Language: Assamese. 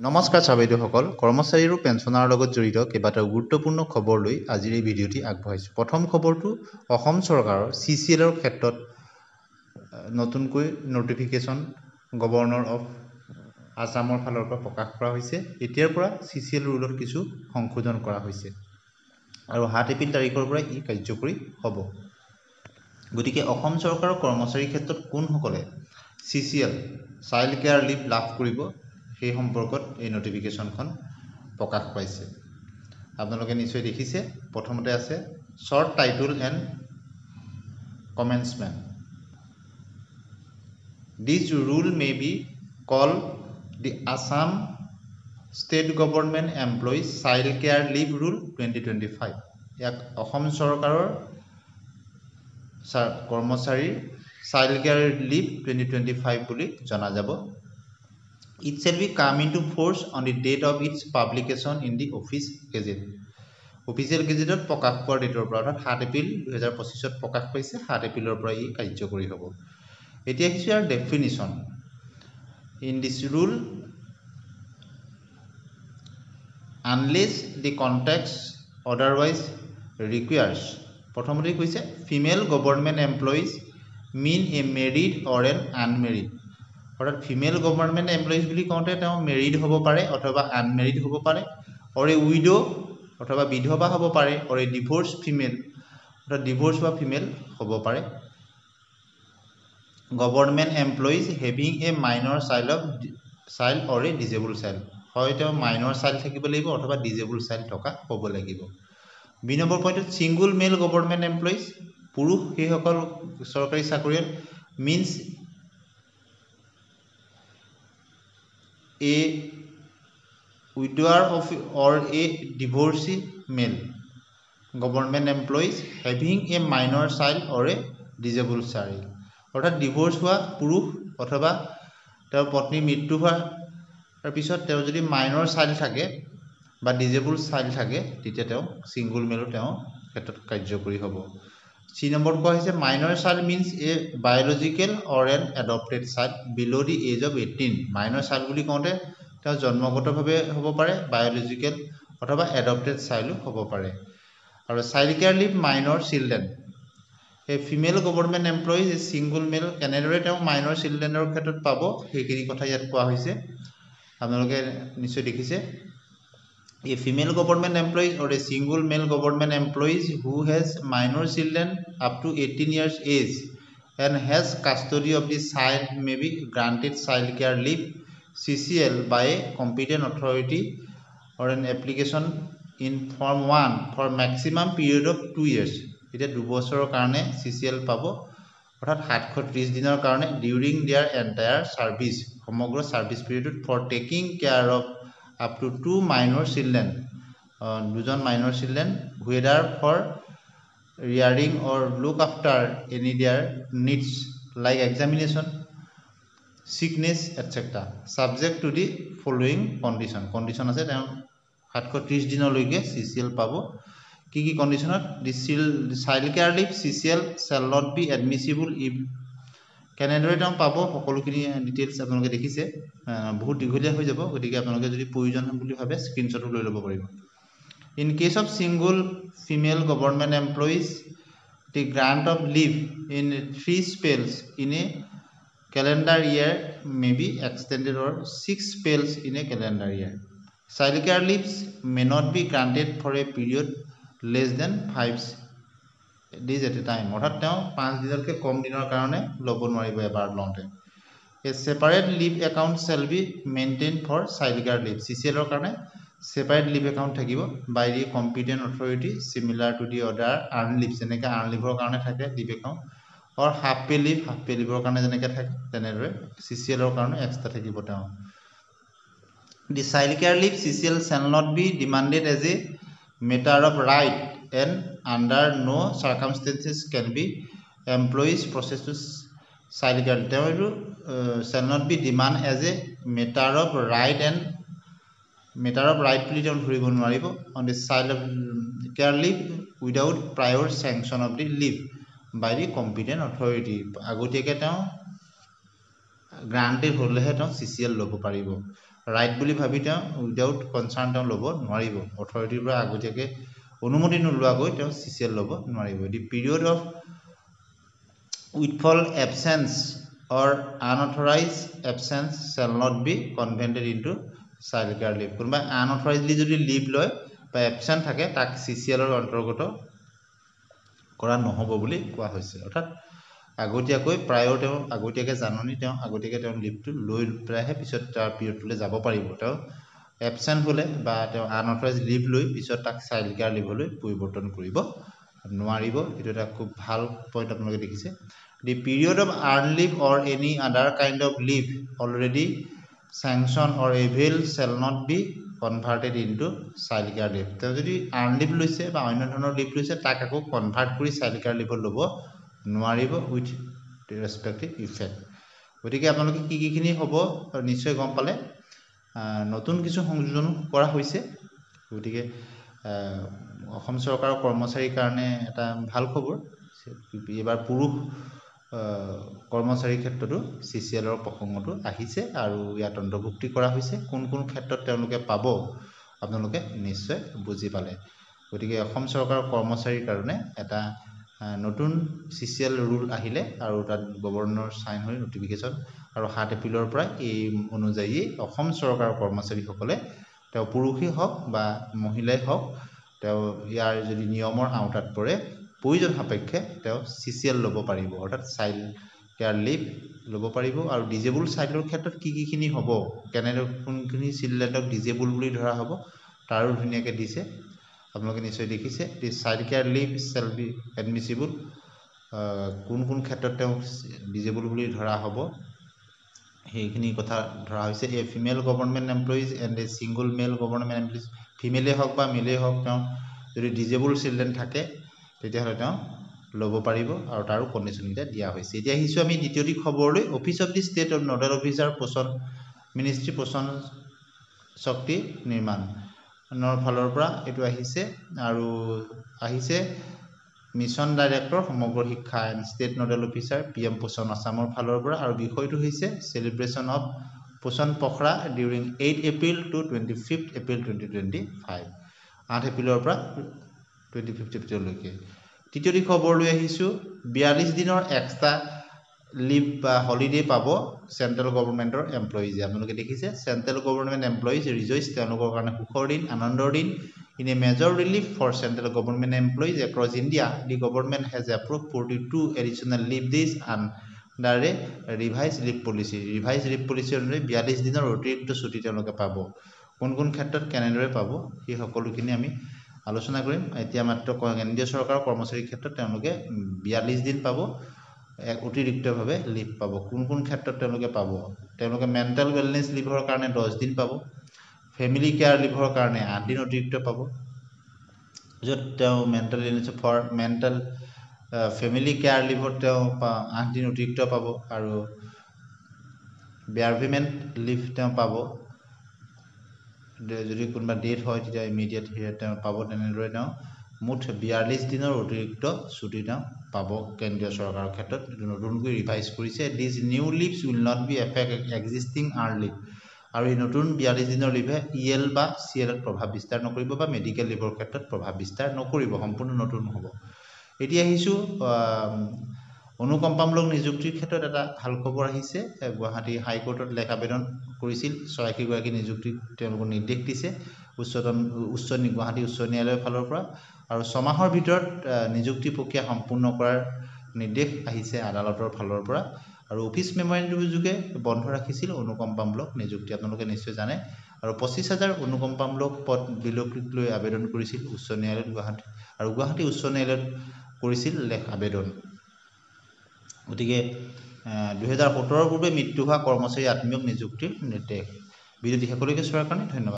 নমস্কাৰ ছাত্ৰীসকল কৰ্মচাৰী আৰু পেঞ্চনাৰৰ লগত জড়িত কেইবাটাও গুৰুত্বপূৰ্ণ খবৰ লৈ আজিৰ এই ভিডিঅ'টি আগবঢ়াইছোঁ। প্ৰথম খবৰটো অসম চৰকাৰৰ CCLৰ ক্ষেত্ৰত নতুনকৈ নটিফিকেশ্যন গভৰ্ণৰ অফ আসামৰ ফালৰ পৰা প্ৰকাশ কৰা হৈছে। এতিয়াৰ পৰা CCL ৰুলত কিছু সংশোধন কৰা হৈছে আৰু ৭ এপ্ৰিল তাৰিখৰ পৰা ই কাৰ্যকৰী হ'ব। গতিকে অসম চৰকাৰৰ কৰ্মচাৰীৰ ক্ষেত্ৰত কোনসকলে CCL চাইল্ড কেয়াৰ লিভ লাভ কৰিব সেই সম্পৰ্কত এই নটিফিকেশ্যনখন প্ৰকাশ পাইছে। আপোনালোকে নিশ্চয় দেখিছে। প্ৰথমতে আছে short title and commencement. This rule may be called the Assam state government employees child care leave rule 2025। ইয়াক অসম চৰকাৰৰ কৰ্মচাৰীৰ চাইল্ড কেয়াৰ লিভ 2025 বুলি জনা যাব। It shall be come into force on the date of its publication in the office gazette. Official gazette প্ৰকাশ পোৱাৰ ডেটৰ পৰা অৰ্থাৎ 7 এপ্ৰিল 2025ত প্ৰকাশ পাইছে। 7 এপ্ৰিলৰ পৰা ই কাৰ্যকৰী হ'ব। এতিয়া কিছু ইয়াৰ definition. In this rule, unless the context otherwise requires, প্ৰথমতে কৈছে female government employees mean a married or an unmarried। অৰ্থাৎ ফিমেল গভৰ্ণমেণ্ট এমপ্লয়িজ বুলি কওঁতে তেওঁ মেৰিড হ'ব পাৰে অথবা আনমেৰিড হ'ব পাৰে, অৰ এ উইডো অথবা বিধৱা হ'ব পাৰে, অৰ এ ডিভোৰ্স ফিমেল অৰ্থাৎ ডিভোৰ্স বা ফিমেল হ'ব পাৰে। Government employees having a minor child or a disabled child, হয় তেওঁ মাইনৰ চাইল্ড থাকিব লাগিব অথবা ডিজেবল চাইল্ড থকা হ'ব লাগিব। ২ নম্বৰ পইণ্টত ছিংগুল মেল গভৰ্ণমেণ্ট এমপ্লয়িজ, পুৰুষ সেইসকল চৰকাৰী চাকৰিয়াল means a widower of or a divorcee male government employees having a minor child or a disabled child। অৰ্থাৎ ডিভোৰ্স হোৱা পুৰুষ অথবা তেওঁৰ পত্নীৰ মৃত্যু হোৱাৰ পিছত তেওঁ যদি মাইনৰ চাইল্ড থাকে বা ডিজেবল চাইল্ড থাকে তেতিয়া তেওঁ ছিংগুল মেলৰ তেওঁ ক্ষেত্ৰত কাৰ্যকৰী হ'ব। 3 নম্বৰত কোৱা হৈছে minor child means a biological or an adopted child below' the age of 18। Minor child বুলি কওঁতে তেওঁ জন্মগতভাৱে হ'ব পাৰে, বায়'লজিকেল অথবা এডপ্টেড চাইল্ডো হ'ব পাৰে। আৰু child care leave minor children, এই female government employees a single male কেনেদৰে তেওঁ মাইনৰ চিলড্ৰেনৰ ক্ষেত্ৰত পাব সেইখিনি কথা ইয়াত কোৱা হৈছে। আপোনালোকে নিশ্চয় দেখিছে। A female government employee or a single male government employee who has minor children up to 18 years age and has custody of the child may be granted child care leave CCL by a competent authority or an application in Form 1 for maximum period of 2 years। এতিয়া 2 বছৰৰ কাৰণে CCL পাব অৰ্থাৎ 730 দিনৰ কাৰণে during their entire service, সমগ্ৰ সাৰ্ভিস পিৰিয়ডত for taking care of up to 2 minor children, 2জন minor children, whether for rearing or look after any their needs like examination, sickness etc. subject to the following condition আছে তেওঁ 730 দিনলৈকে CCL পাব। কি কি কন্ডিশনত? the child care leave CCL shall not be admissible if, কেনেদৰে তেওঁ পাব সকলোখিনি ডিটেইলছ আপোনালোকে দেখিছে। বহুত দীঘলীয়া হৈ যাব, গতিকে আপোনালোকে যদি প্ৰয়োজন বুলি ভাবে স্ক্ৰীনশ্বটো লৈ ল'ব পাৰিব। In case of single female government employees, the grant of leave in 3 spells in a calendar year may be extended or 6 spells in a calendar year. Child care leaves may not be granted for a period less than 5 days at a time। অৰ্থাৎ তেওঁ 5 দিনতকৈ কম দিনৰ কাৰণে ল'ব নোৱাৰিব এবাৰ লওঁতে। A separate leave account shall be maintained for child care leave। CCL ৰ কাৰণে separate leave account থাকিব by the competent authority similar to the other earned leave, যেনেকৈ earned leave ৰ কাৰণে থাকে leave account, or half pay leave ৰ কাৰণে যেনেকৈ থাকে তেনেদৰে CCL ৰ কাৰণে এক্সট্ৰা থাকিব তেওঁ। The child care leave CCL shall not be demanded as a matter of right and under no circumstances can be employees process to child care। তেওঁ shall not be demand as a matter of right and বুলি তেওঁ ধৰিব নোৱাৰিব on the child care leave without prior sanction of the leave by the competent authority। আগতীয়াকৈ তেওঁ গ্ৰান্টেড হ'লেহে তেওঁ CCL ল'ব পাৰিব। ৰাইট বুলি ভাবি তেওঁ উইদাউট কনচাৰ্ণ তেওঁ ল'ব নোৱাৰিব অথৰিটিৰ পৰা আগতীয়াকৈ অনুমতি নোলোৱাকৈ তেওঁ CCL ল'ব নোৱাৰিব the period of wilful absence or unauthorized absence shall not be converted into child care leave কোনোবা unauthorizedly যদি লিভ লয় বা এবসেন্ট থাকে তাক CCL ৰ অন্তৰ্গত কৰা নহব বুলি কোৱা হৈছে অৰ্থাৎ আগতীয়াকৈ প্ৰায়ৰ তেওঁ আগতীয়াকৈ জাননী তেওঁ আগতীয়াকৈ তেওঁ লিভটো লৈ প্ৰায়হে পিছত তাৰ পিৰিয়ডলৈ যাব পাৰিব তেওঁ এবসেন্ট হলে বা তেওঁ আনঅথৰাইজড লিভ লৈ পিছত তাক চাইল্ড কেয়াৰ লিভলৈ পৰিৱৰ্তন কৰিব নোৱাৰিব এটো এটা খুব ভাল পইণ্ট আপোনালোকে দেখিছে the period of earned leave or any other kind of leave already sanctioned or availed shall not be converted into child care leave তেওঁ যদি earned leave লৈছে বা অন্য ধৰণৰ লিভ লৈছে তাক আকৌ কনভাৰ্ট কৰি চাইল্ড কেয়াৰ লিভত ল'ব নোৱাৰিব উইথ ৰেসপেক্টিভ ইফেক্ট গতিকে আপোনালোকে কিখিনি হ'ব নিশ্চয় গম পালে নতুন কিছু সংযোজন কৰা হৈছে গতিকে অসম চৰকাৰৰ কৰ্মচাৰীৰ কাৰণে এটা ভাল খবৰ এবাৰ পুৰুষ কৰ্মচাৰীৰ ক্ষেত্ৰতো CCL ৰ প্ৰসংগটো আহিছে আৰু ইয়াত অন্তৰ্ভুক্তি কৰা হৈছে কোন কোন ক্ষেত্ৰত তেওঁলোকে পাব আপোনালোকে নিশ্চয় বুজি পালে গতিকে অসম চৰকাৰৰ কৰ্মচাৰীৰ কাৰণে এটা নতুন CCL ৰুল আহিলে আৰু তাত গভৰ্ণৰ সাইন হৈ নটিফিকেশন আৰু 7 এপ্ৰিলৰ পৰা এই অনুযায়ী অসম চৰকাৰৰ কৰ্মচাৰীসকলে তেওঁ পুৰুষই হওক বা মহিলাই হওক তেওঁ ইয়াৰ যদি নিয়মৰ আওতাত পৰে প্ৰয়োজন সাপেক্ষে তেওঁ CCL ল'ব পাৰিব অৰ্থাৎ চাইল্ড কেয়াৰ লিভ ল'ব পাৰিব আৰু ডিজেবল চাইল্ডৰ ক্ষেত্ৰত কিখিনি হ'ব কেনেকৈ কোনখিনি চিলড্ৰেনক ডিজেবল বুলি ধৰা হ'ব তাৰো ধুনীয়াকৈ দিছে আপোনালোকে নিশ্চয় দেখিছে the child care leave shall be admissible কোন ক্ষেত্ৰত তেওঁ ডিজেবল বুলি ধৰা হ'ব সেইখিনি কথা ধৰা হৈছে a female government employees and a single male government employees ফিমেলে হওক বা মেলে হওক তেওঁ যদি ডিজেবল চিলড্ৰেন থাকে তেতিয়াহ'লে তেওঁ ল'ব পাৰিব আৰু তাৰো কণ্ডিশ্যনকেইটা দিয়া হৈছে এতিয়া আহিছোঁ আমি দ্বিতীয়টি খবৰলৈ office of the state of nodal officer Poshan ministry Poshan Shakti নিৰ্মাণৰ ফালৰ পৰা এইটো আহিছে আৰু আহিছে মিছন ডাইৰেক্টৰ সমগ্ৰ শিক্ষা and state nodal officer PM পোষণ আসামৰ ফালৰ পৰা আৰু বিষয়টো হৈছে সেলিব্ৰেশন অফ পোষণ পখৰা ডিউৰিং 8 এপ্ৰিল টু 25 এপ্ৰিল 2025 8 এপ্ৰিলৰ পৰা 25 এপ্ৰিললৈকে তৃতীয়টি খবৰ লৈ আহিছোঁ 42 দিনৰ এক্সট্ৰা লিভ বা হলিডে পাব সেন্ট্ৰেল গভৰ্ণমেণ্টৰ এমপ্লয়িজে আপোনালোকে দেখিছে সেন্ট্ৰেল গভৰ্ণমেণ্ট এমপ্লয়িজ ৰিজইচ তেওঁলোকৰ কাৰণে সুখৰ দিন আনন্দৰ দিন in a major relief for central government employees across India the government has approved 42 additional leave days under a revised leave policy অনুযায়ী 42 দিনৰ অতিৰিক্ত ছুটি তেওঁলোকে পাব কোন ক্ষেত্ৰত কেনেদৰে পাব এই সকলোখিনি আমি আলোচনা কৰিম এতিয়া মাত্ৰ কেন্দ্ৰীয় চৰকাৰৰ কৰ্মচাৰীৰ ক্ষেত্ৰত তেওঁলোকে 42 দিন পাব এক অতিৰিক্তভাৱে লিভ পাব কোন ক্ষেত্ৰত তেওঁলোকে পাব তেওঁলোকে মেন্টাল ওয়েলনেস লিভৰ কাৰণে 10 দিন পাব ফ্যামিলি কেয়াৰ লিভৰ কাৰণে 8 দিন অতিৰিক্ত পাব যত তেওঁ mental illness for mental family care লিভৰ তেওঁ 8 দিন অতিৰিক্ত পাব আৰু বেয়াৰভিমেন্ট লিভ তেওঁ পাব যদি কোনোবা ডেথ হয় তেতিয়া ইমিডিয়েট তেওঁ পাব তেনেদৰে তেওঁ মুঠ 42 দিনৰ অতিৰিক্ত ছুটি তেওঁ পাব কেন্দ্ৰীয় চৰকাৰৰ ক্ষেত্ৰত নতুনকৈ ৰিভাইজ কৰিছে this new leaves will not be affect existing earn leave আৰু এই নতুন 42 দিনৰ লিভে EL বা CL ত প্ৰভাৱ বিস্তাৰ নকৰিব বা মেডিকেল লিভৰ ক্ষেত্ৰত প্ৰভাৱ বিস্তাৰ নকৰিব সম্পূৰ্ণ নতুন হ'ব এতিয়া আহিছো অনুকম্পামূলক নিযুক্তিৰ ক্ষেত্ৰত এটা ভাল খবৰ আহিছে গুৱাহাটী হাইকোৰ্টত লেখ আবেদন কৰিছিল 86 গৰাকী নিযুক্তি তেওঁলোকক নিৰ্দেশ দিছে গুৱাহাটী উচ্চ ন্যায়ালয়ৰ ফালৰ পৰা আৰু 6 মাহৰ ভিতৰত নিযুক্তি প্ৰক্ৰিয়া সম্পূৰ্ণ কৰাৰ নিৰ্দেশ আহিছে আদালতৰ ফালৰ পৰা আৰু অফিচ মেমৰেণ্ডামৰ যোগে বন্ধ ৰাখিছিল অনুকম্পামূলক নিযুক্তি আপোনালোকে নিশ্চয় জানে আৰু 25000 অনুকম্পামূলক পদ বিলোপিত লৈ আবেদন কৰিছিল উচ্চ ন্যায়ালয়ত গুৱাহাটী উচ্চ ন্যায়ালয়ত কৰিছিল লেখ আবেদন গতিকে 2017 পূৰ্বে মৃত্যু হোৱা কৰ্মচাৰী আত্মীয়ক নিযুক্তিৰ নিৰ্দেশ বিৰোধী সকলকে চোৱাৰ কাৰণে ধন্যবাদ